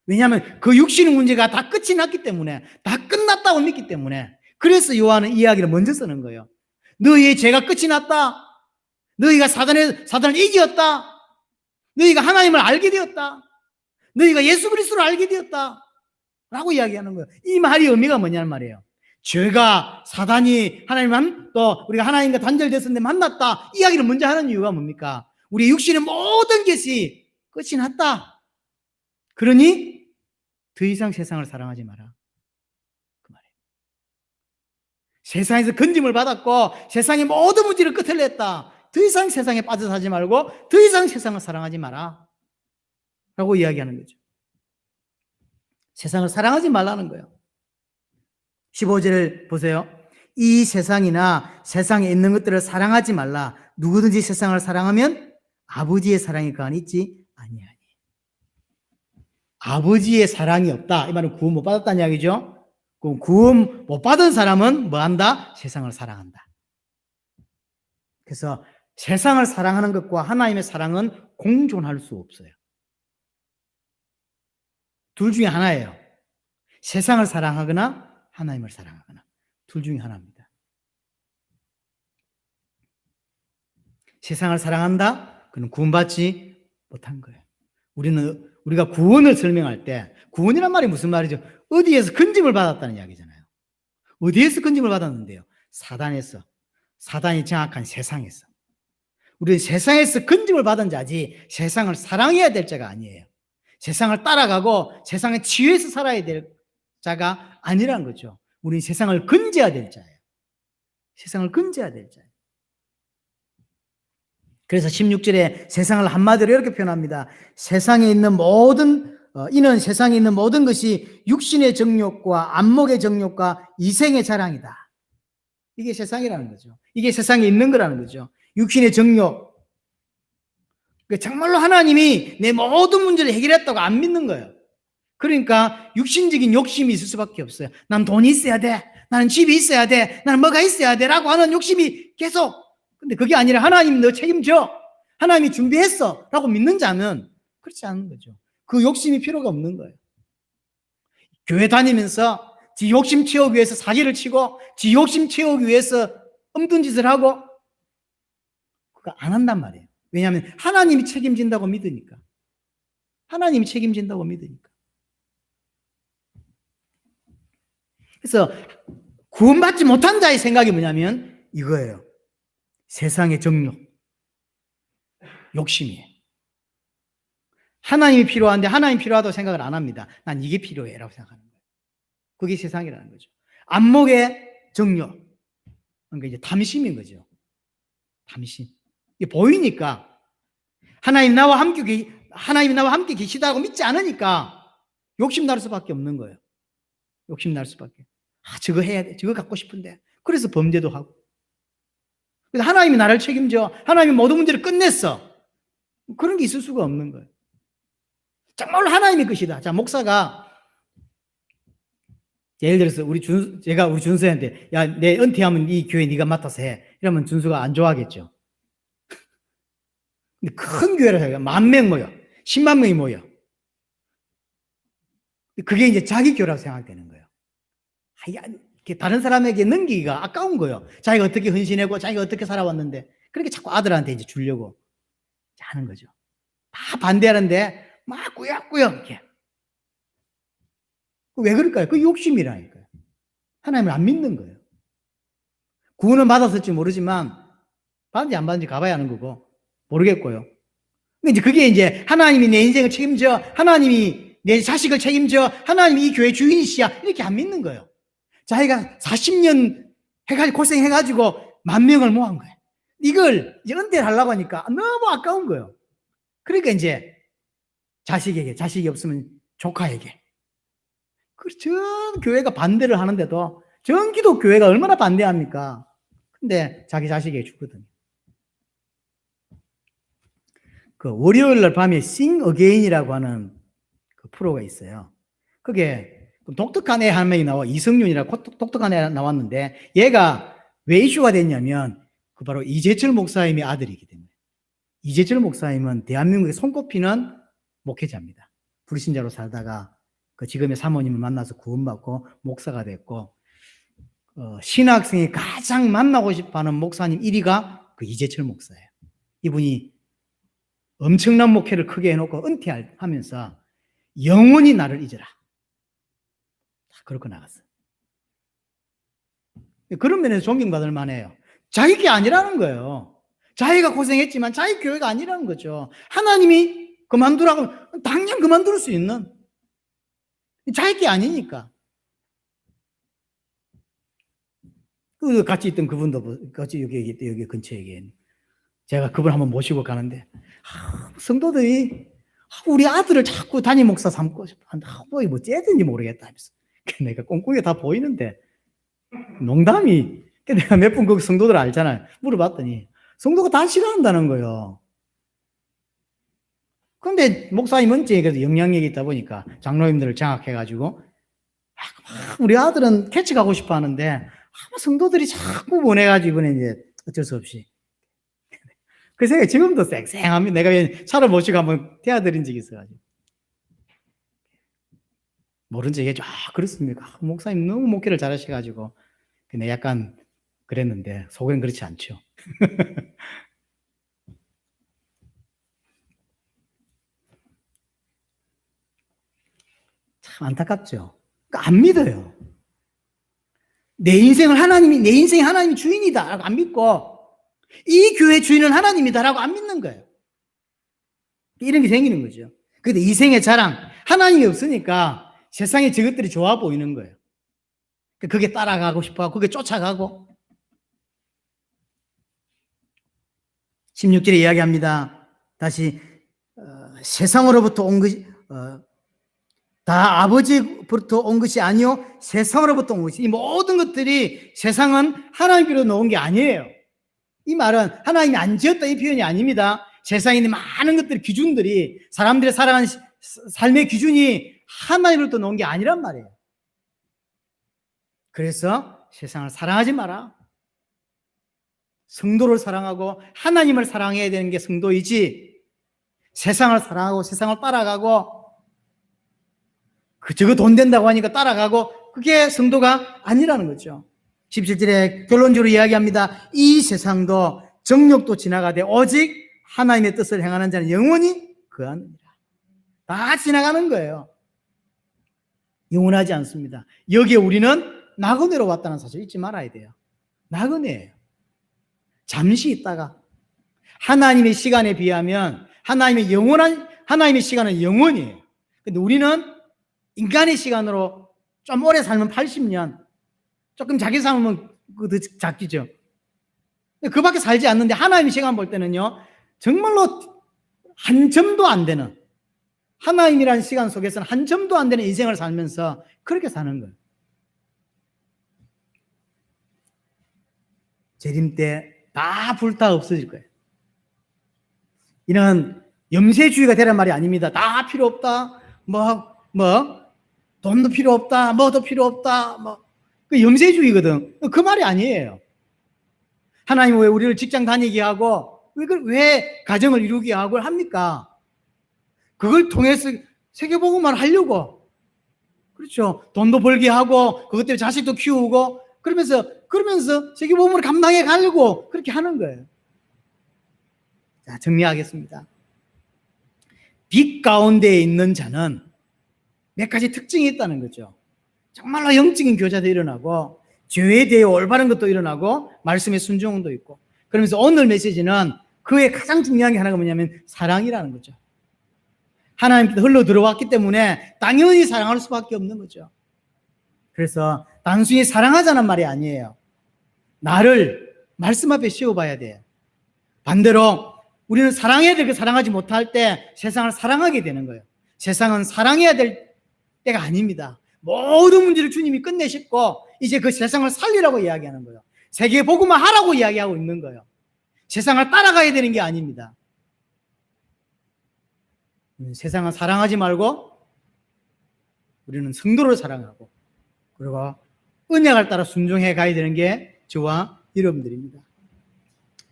왜냐하면 그 육신의 문제가 다 끝이 났기 때문에, 다 끝났다고 믿기 때문에. 그래서 요한은 이 이야기를 먼저 쓰는 거예요. 너희의 죄가 끝이 났다. 너희가 사단을 이겼다. 너희가 하나님을 알게 되었다. 너희가 예수 그리스도를 알게 되었다. 라고 이야기하는 거예요. 이 말이 의미가 뭐냐는 말이에요. 죄가 사단이 하나님만 또 우리가 하나님과 단절됐었는데 만났다. 이야기를 먼저 하는 이유가 뭡니까? 우리 육신의 모든 것이 끝이 났다. 그러니 더 이상 세상을 사랑하지 마라. 그 말이에요. 세상에서 건짐을 받았고 세상의 모든 문제를 끝을 냈다. 더 이상 세상에 빠져 살지 말고 더 이상 세상을 사랑하지 마라. 라고 이야기하는 거죠. 세상을 사랑하지 말라는 거예요. 15절을 보세요. 이 세상이나 세상에 있는 것들을 사랑하지 말라. 누구든지 세상을 사랑하면 아버지의 사랑이 그 안에 있지 아니하니. 아버지의 사랑이 없다. 이 말은 구원 못 받았다는 이야기죠. 그럼 구원 못 받은 사람은 뭐 한다? 세상을 사랑한다. 그래서 세상을 사랑하는 것과 하나님의 사랑은 공존할 수 없어요. 둘 중에 하나예요. 세상을 사랑하거나 하나님을 사랑하거나. 둘 중에 하나입니다. 세상을 사랑한다? 그는 구원받지 못한 거예요. 우리가 구원을 설명할 때, 구원이란 말이 무슨 말이죠? 어디에서 건짐을 받았다는 이야기잖아요. 어디에서 건짐을 받았는데요? 사단에서. 사단이 장악한 세상에서. 우리는 세상에서 건짐을 받은 자지 세상을 사랑해야 될 자가 아니에요. 세상을 따라가고 세상에 치유해서 살아야 될 자가 아니란 거죠. 우리는 세상을 건져야 될 자예요. 세상을 건져야 될 자예요. 그래서 16절에 세상을 한마디로 이렇게 표현합니다. 이는 세상에 있는 모든 것이 육신의 정욕과 안목의 정욕과 이생의 자랑이다. 이게 세상이라는 거죠. 이게 세상에 있는 거라는 거죠. 육신의 정욕. 정말로 하나님이 내 모든 문제를 해결했다고 안 믿는 거예요. 그러니까 육신적인 욕심이 있을 수밖에 없어요. 난 돈이 있어야 돼. 나는 집이 있어야 돼. 나는 뭐가 있어야 돼. 라고 하는 욕심이 계속. 근데 그게 아니라 하나님이 너 책임져. 하나님이 준비했어. 라고 믿는 자는 그렇지 않은 거죠. 그 욕심이 필요가 없는 거예요. 교회 다니면서 지 욕심 채우기 위해서 사기를 치고 지 욕심 채우기 위해서 엉뚱 짓을 하고 그거 안 한단 말이에요. 왜냐하면 하나님이 책임진다고 믿으니까. 하나님이 책임진다고 믿으니까. 그래서 구원받지 못한 자의 생각이 뭐냐면 이거예요. 세상의 정욕, 욕심이에요. 하나님이 필요한데 하나님이 필요하다고 생각을 안 합니다. 난 이게 필요해 라고 생각하는 거예요. 그게 세상이라는 거죠. 안목의 정욕, 그러니까 이제 탐심인 거죠. 탐심. 이게 보이니까 하나님 나와 함께 계시다고 믿지 않으니까 욕심 날 수밖에 없는 거예요. 욕심 날 수밖에. 저거 해야 돼. 저거 갖고 싶은데. 그래서 범죄도 하고. 그래서 하나님이 나를 책임져. 하나님이 모든 문제를 끝냈어. 그런 게 있을 수가 없는 거예요. 정말로 하나님의 것이다. 자, 목사가 예를 들어서 제가 우리 준수한테 야, 내 은퇴하면 이 교회 네가 맡아서 해. 이러면 준수가 안 좋아하겠죠. 근데 큰 교회를 해요. 10,000명 모여. 10만 명이 모여. 그게 이제 자기 교회라고 생각되는 거예요. 다른 사람에게 넘기기가 아까운 거예요. 자기가 어떻게 헌신하고 자기가 어떻게 살아왔는데 그렇게 자꾸 아들한테 이제 주려고 하는 거죠. 다 반대하는데 막 꾸역꾸역 이렇게. 왜 그럴까요? 그 욕심이라니까요. 하나님을 안 믿는 거예요. 구원은 받았을지 모르지만 받은지 안 받은지 가봐야 하는 거고 모르겠고요. 근데 이제 그게 이제 하나님이 내 인생을 책임져, 하나님이 내 자식을 책임져, 하나님이 이 교회 주인이시야 이렇게 안 믿는 거예요. 자기가 40년 해가지고 고생해가지고 10,000명을 모은 거예요. 이걸 이제 은퇴를 하려고 하니까 너무 아까운 거예요. 그러니까 이제 자식이 없으면 조카에게. 전 교회가 반대를 하는데도 전 기독 교회가 얼마나 반대합니까? 근데 자기 자식에게 주거든요. 그 월요일 날 밤에 Sing Again이라고 하는 그 프로가 있어요. 그게 독특한 애 한 명이 나와. 이성윤이라고 독특한 애 나왔는데 얘가 왜 이슈가 됐냐면 그 바로 이재철 목사님의 아들이기 때문에. 이재철 목사님은 대한민국에 손꼽히는 목회자입니다. 불신자로 살다가 그 지금의 사모님을 만나서 구원받고 목사가 됐고, 신학생이 가장 만나고 싶어하는 목사님 1위가 그 이재철 목사예요. 이분이 엄청난 목회를 크게 해놓고 은퇴하면서 영원히 나를 잊어라. 그렇게 나갔어요. 그런 면에서 존경받을 만해요. 자기 게 아니라는 거예요. 자기가 고생했지만 자기 교회가 아니라는 거죠. 하나님이 그만두라고 하면 당장 그만둘 수 있는, 자기 게 아니니까. 그 같이 있던 그분도 같이 여기 근처에 계신, 제가 그분 한번 모시고 가는데 성도들이 우리 아들을 자꾸 담임 목사 삼고 싶어 한다. 뭐 째든지 모르겠다 하면서. 내가 꼼꼼하게 다 보이는데 농담이. 내가 몇 분 거기 성도들 알잖아요. 물어봤더니 성도가 다 싫어한다는 거예요. 그런데 목사님은 그래도 영향력이 있다 보니까 장로님들을 장악해가지고 우리 아들은 캐치 가고 싶어 하는데 성도들이 자꾸 보내가지고 이제 어쩔 수 없이. 그래서 지금도 쌩쌩합니다. 내가 차를 모시고 한번 태워드린 적이 있어가지고. 모른 척 해줘. 그렇습니까? 목사님 너무 목회를 잘하셔가지고. 근데 약간 그랬는데 속은 그렇지 않죠. 참 안타깝죠. 안 믿어요. 내 인생이 하나님이 주인이다라고 안 믿고, 이 교회 주인은 하나님이다라고 안 믿는 거예요. 이런 게 생기는 거죠. 근데 이생의 자랑, 하나님이 없으니까 세상에 저것들이 좋아 보이는 거예요. 그게 따라가고 싶어하고, 그게 쫓아가고. 16절에 이야기합니다. 다시 세상으로부터 온 것이 다 아버지부터 온 것이 아니요 세상으로부터 온 것이. 이 모든 것들이 세상은 하나님께로 놓은 게 아니에요. 이 말은 하나님이 안 지었다 이 표현이 아닙니다. 세상에 있는 많은 것들, 기준들이, 사람들의 살아가는 삶의 기준이 하나님으로부터 놓은 게 아니란 말이에요. 그래서 세상을 사랑하지 마라. 성도를 사랑하고 하나님을 사랑해야 되는 게 성도이지, 세상을 사랑하고 세상을 따라가고 저거 돈 된다고 하니까 따라가고, 그게 성도가 아니라는 거죠. 17절에 결론적으로 이야기합니다. 이 세상도 정욕도 지나가되 오직 하나님의 뜻을 행하는 자는 영원히 거하느니라. 다 지나가는 거예요. 영원하지 않습니다. 여기에 우리는 나그네로 왔다는 사실 잊지 말아야 돼요. 나그네예요. 잠시 있다가, 하나님의 시간에 비하면 하나님의 시간은 영원이에요. 근데 우리는 인간의 시간으로 좀 오래 살면 80년, 조금 작게 살면 그것도 작기죠. 그 밖에 살지 않는데 하나님의 시간 볼 때는요, 정말로 한 점도 안 되는, 하나님이라는 시간 속에서는 한 점도 안 되는 인생을 살면서 그렇게 사는 거예요. 재림 때 다 불타 없어질 거예요. 이런 염세주의가 되란 말이 아닙니다. 다 필요 없다. 돈도 필요 없다. 뭐도 필요 없다. 그 염세주의거든. 그 말이 아니에요. 하나님 왜 우리를 직장 다니게 하고, 왜 가정을 이루게 하고 합니까? 그걸 통해서 세계복음만 하려고. 그렇죠. 돈도 벌게 하고, 그것 때문에 자식도 키우고, 그러면서 세계복음을 감당해 가려고 그렇게 하는 거예요. 자, 정리하겠습니다. 빛 가운데에 있는 자는 몇 가지 특징이 있다는 거죠. 정말로 영적인 교제도 일어나고, 죄에 대해 올바른 것도 일어나고, 말씀의 순종도 있고. 그러면서 오늘 메시지는 그의 가장 중요한 게 하나가 뭐냐면 사랑이라는 거죠. 하나님께서 흘러 들어왔기 때문에 당연히 사랑할 수밖에 없는 거죠. 그래서 단순히 사랑하자는 말이 아니에요. 나를 말씀 앞에 씌워봐야 돼요. 반대로 우리는 사랑해야 될 게 사랑하지 못할 때 세상을 사랑하게 되는 거예요. 세상은 사랑해야 될 때가 아닙니다. 모든 문제를 주님이 끝내셨고 이제 그 세상을 살리라고 이야기하는 거예요. 세계 복음만 하라고 이야기하고 있는 거예요. 세상을 따라가야 되는 게 아닙니다. 세상은 사랑하지 말고 우리는 성도를 사랑하고, 그리고 언약을 따라 순종해 가야 되는 게 저와 여러분들입니다.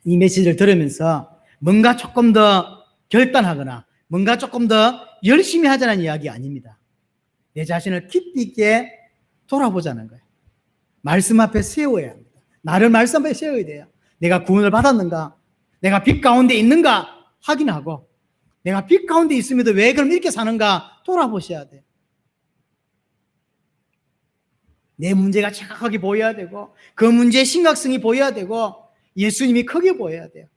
이 메시지를 들으면서 뭔가 조금 더 결단하거나 뭔가 조금 더 열심히 하자는 이야기 아닙니다. 내 자신을 깊이 있게 돌아보자는 거예요. 말씀 앞에 세워야 합니다. 나를 말씀 앞에 세워야 돼요. 내가 구원을 받았는가? 내가 빛 가운데 있는가? 확인하고 내가 빛 가운데 있음에도 왜 그럼 이렇게 사는가? 돌아보셔야 돼요. 내 문제가 정확하게 보여야 되고 그 문제의 심각성이 보여야 되고 예수님이 크게 보여야 돼요.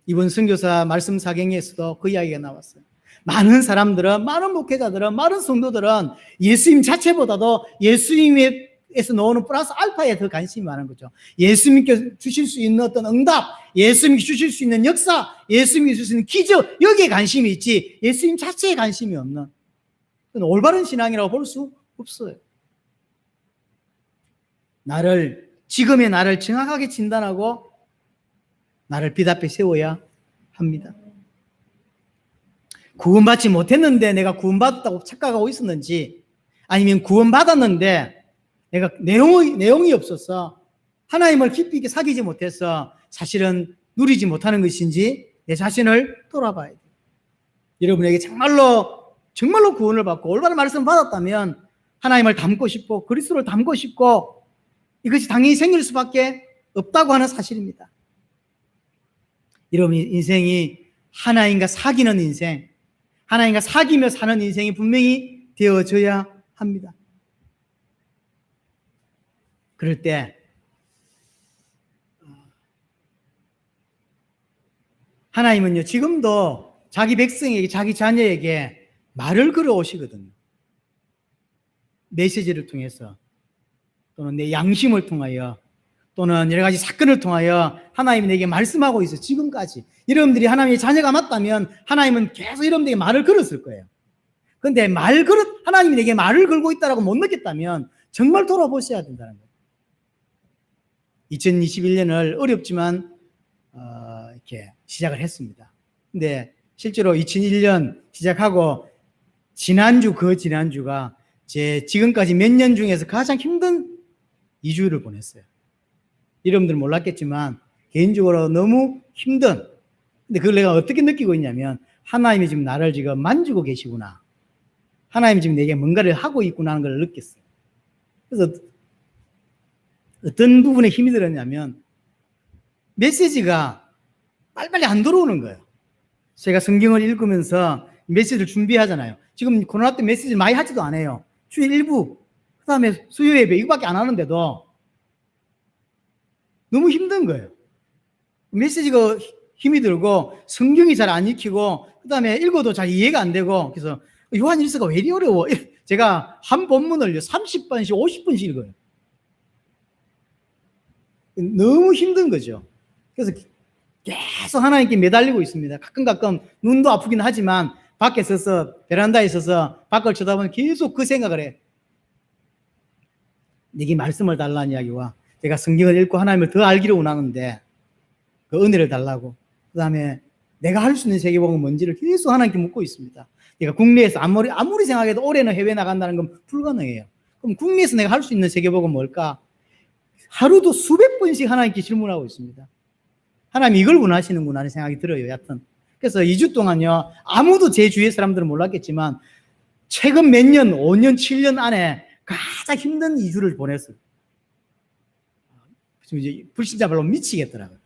이번 선교사 말씀 사경에서도 그 이야기가 나왔어요. 많은 사람들은, 많은 목회자들은, 많은 성도들은 예수님 자체보다도 예수님에서 나오는 플러스 알파에 더 관심이 많은 거죠. 예수님께 주실 수 있는 어떤 응답, 예수님께 주실 수 있는 역사, 예수님께 주실 수 있는 기적, 여기에 관심이 있지 예수님 자체에 관심이 없는 올바른 신앙이라고 볼 수 없어요. 지금의 나를 정확하게 진단하고 나를 빛 앞에 세워야 합니다. 구원받지 못했는데 내가 구원받았다고 착각하고 있었는지 아니면 구원받았는데 내가 내용이 없어서 하나님을 깊이 있게 사귀지 못해서 사실은 누리지 못하는 것인지 내 자신을 돌아봐야 돼요. 여러분에게 정말로 구원을 받고 올바른 말씀을 받았다면 하나님을 닮고 싶고 그리스도를 닮고 싶고 이것이 당연히 생길 수밖에 없다고 하는 사실입니다. 여러분 인생이 하나님과 사귀는 인생, 하나님과 사귀며 사는 인생이 분명히 되어져야 합니다. 그럴 때 하나님은요 지금도 자기 백성에게 자기 자녀에게 말을 걸어 오시거든요. 메시지를 통해서 또는 내 양심을 통하여 또는 여러 가지 사건을 통하여 하나님이 내게 말씀하고 있어요. 지금까지 여러분들이 하나님의 자녀가 맞다면 하나님은 계속 여러분들에게 말을 걸었을 거예요. 그런데 하나님이 내게 말을 걸고 있다고 못 느꼈다면 정말 돌아보셔야 된다는 거예요. 2021년을 어렵지만 이렇게 시작을 했습니다. 근데 실제로 2001년 시작하고 지난주가 제 지금까지 몇 년 중에서 가장 힘든 2주를 보냈어요. 여러분들은 몰랐겠지만 개인적으로 너무 힘든, 근데 그걸 내가 어떻게 느끼고 있냐면 하나님이 지금 나를 지금 만지고 계시구나, 하나님이 지금 내게 뭔가를 하고 있구나 하는 걸 느꼈어요. 그래서 어떤 부분에 힘이 들었냐면 메시지가 빨리빨리 안 들어오는 거예요. 제가 성경을 읽으면서 메시지를 준비하잖아요. 지금 코로나 때 메시지 많이 하지도 않아요. 주일 일부, 그 다음에 수요 예배 이거밖에 안 하는데도 너무 힘든 거예요. 메시지가 힘이 들고 성경이 잘 안 읽히고 그 다음에 읽어도 잘 이해가 안 되고 그래서 요한일서가 왜 이리 어려워? 제가 한 본문을 30번씩 50번씩 읽어요. 너무 힘든 거죠. 그래서 계속 하나님께 매달리고 있습니다. 가끔 눈도 아프긴 하지만 밖에 서서 베란다에 서서 밖을 쳐다보면 계속 그 생각을 해. 네게 말씀을 달라는 이야기와 제가 성경을 읽고 하나님을 더 알기를 원하는데 그 은혜를 달라고, 그 다음에 내가 할 수 있는 세계복음은 뭔지를 계속 하나님께 묻고 있습니다. 내가 국내에서 아무리 생각해도 올해는 해외 나간다는 건 불가능해요. 그럼 국내에서 내가 할 수 있는 세계복음은 뭘까? 하루도 수백 번씩 하나님께 질문하고 있습니다. 하나님 이걸 원하시는구나 하는 생각이 들어요. 여하튼 그래서 2주 동안요 아무도 제 주위의 사람들은 몰랐겠지만 최근 몇 년, 5년, 7년 안에 가장 힘든 2주를 보냈어요. 지금 이제 불신자별로 미치겠더라고요.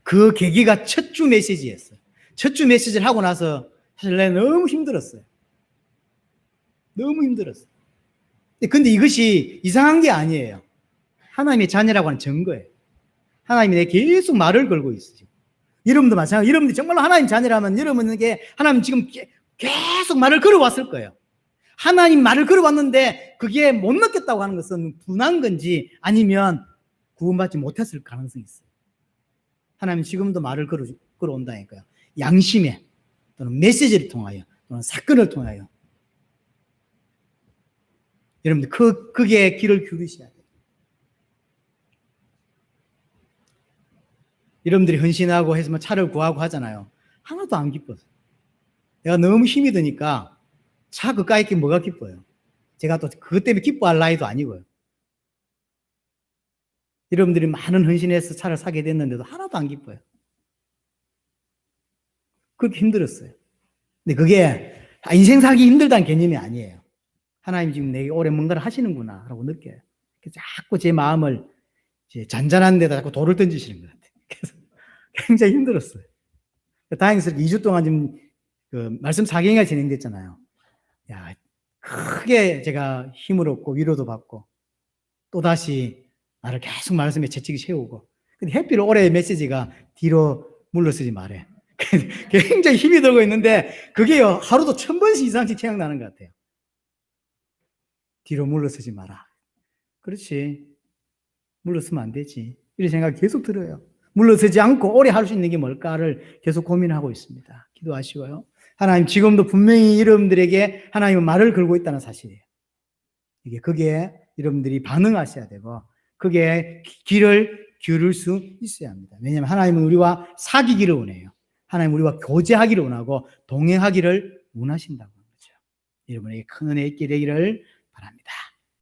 그 계기가 첫 주 메시지였어요. 첫 주 메시지를 하고 나서 사실 내가 너무 힘들었어요. 너무 힘들었어요. 근데 이것이 이상한 게 아니에요. 하나님의 자녀라고 하는 증거예요. 하나님이 내게 계속 말을 걸고 있어요. 여러분도 마찬가지로 여러분들이 정말로 하나님 자녀라면 여러분에게 하나님 지금 계속 말을 걸어왔을 거예요. 하나님 말을 걸어왔는데 그게 못 느꼈다고 하는 것은 분한 건지 아니면 구원받지 못했을 가능성이 있어요. 하나님 지금도 말을 걸어온다니까요. 양심에 또는 메시지를 통하여 또는 사건을 통하여 여러분들 그게 귀를 기울이셔야 돼요. 여러분들이 헌신하고 해서 차를 구하고 하잖아요. 하나도 안 기뻐요. 내가 너무 힘이 드니까 차 그까이 게 뭐가 기뻐요. 제가 또 그것 때문에 기뻐할 나이도 아니고요. 여러분들이 많은 헌신해서 차를 사게 됐는데도 하나도 안 기뻐요. 그렇게 힘들었어요. 근데 그게 인생 살기 힘들다는 개념이 아니에요. 하나님 지금 내게 오래 뭔가를 하시는구나 라고 느껴요. 자꾸 제 마음을 이제 잔잔한 데다 자꾸 돌을 던지시는 것 같아요. 그래서 굉장히 힘들었어요. 다행스럽게 2주 동안 지금 그 말씀 4강이 진행됐잖아요. 야, 크게 제가 힘을 얻고 위로도 받고 또다시 나를 계속 말씀에 채찍이 세우고. 근데 해필 올해의 메시지가 뒤로 물러서지 말해. 굉장히 힘이 들고 있는데 그게요 하루도 1000번씩 이상씩 생각나는 것 같아요. 뒤로 물러서지 마라. 그렇지. 물러서면 안 되지. 이런 생각이 계속 들어요. 물러서지 않고 오래 할 수 있는 게 뭘까를 계속 고민하고 있습니다. 기도하시고요. 하나님 지금도 분명히 여러분들에게 하나님은 말을 걸고 있다는 사실이에요. 이게 그게 여러분들이 반응하셔야 되고 그게 길을 기울일 수 있어야 합니다. 왜냐하면 하나님은 우리와 사귀기를 원해요. 하나님은 우리와 교제하기를 원하고 동행하기를 원하신다고 하는 거죠. 여러분에게 큰 은혜 있게 되기를 바랍니다.